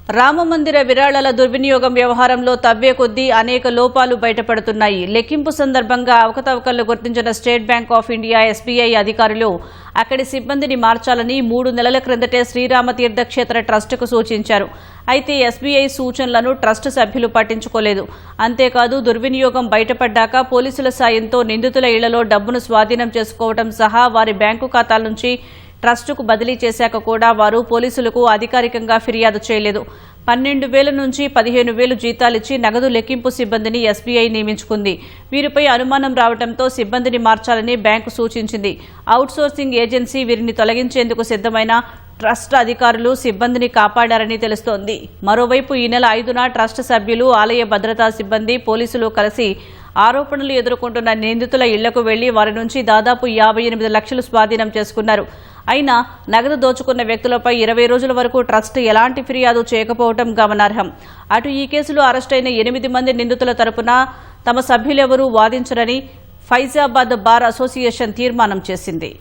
రామమందిర విరాళాల దుర్వినియోగం వ్యవహారంలో తవ్వే కొద్దీ అనేక లోపాలు బయటపడుతున్నాయి. లెక్కింపు సందర్భంగా అవకతవకలు గుర్తించిన state bank of India SBI అధికారులు అక్కడి సిబ్బందిని మార్చాలని 3 నెలల క్రిందటే శ్రీరామతీర్థ క్షేత్ర ట్రస్టుకు సూచించారు. అయితే ఎస్బీఐ సూచనలను ట్రస్ట్ సభ్యులు పట్టించుకోలేదు. అంతేకాదు దుర్వినియోగం బయటపడ్డాక పోలీసుల సాయంతో నిందితుల ఇళ్లలో డబ్బును స్వాధీనం చేసుకోవడం సహా వారి బ్యాంకు ఖాతాల నుంచి ట్రస్టుకు బదిలీ చేశాక కూడా వారు పోలీసులకు అధికారికంగా ఫిర్యాదు చేయలేదు. 12,000 నుంచి 15,000 జీతాలిచ్చి నగదు లెక్కింపు సిబ్బందిని ఎస్బీఐ నియమించుకుంది. వీరిపై అనుమానం రావడంతో సిబ్బందిని మార్చాలని బ్యాంకు సూచించింది. అవుట్సోర్సింగ్ ఏజెన్సీ వీరిని తొలగించేందుకు సిద్ధమైన ట్రస్ట్ అధికారులు సిబ్బందిని కాపాడారని తెలుస్తోంది. మరోవైపు ఈ నెల 5న ట్రస్ట్ సభ్యులు, ఆలయ భద్రతా సిబ్బంది, పోలీసులు కలిసి ఆరోపణలు ఎదుర్కొంటున్న నిందితుల ఇళ్లకు వెళ్లి వారి నుంచి దాదాపు 58 లక్షలు స్వాధీనం చేసుకున్నారు. అయినా నగదు దోచుకున్న వ్యక్తులపై 20 రోజుల వరకు ట్రస్ట్ ఎలాంటి ఫిర్యాదు చేయకపోవడం గమనార్హం. అటు ఈ కేసులో అరెస్టైన 8 మంది నిందితుల తరపున తమ సభ్యులెవరూ వాదించరని ఫైజాబాద్ బార్ అసోసియేషన్ తీర్మానం చేసింది.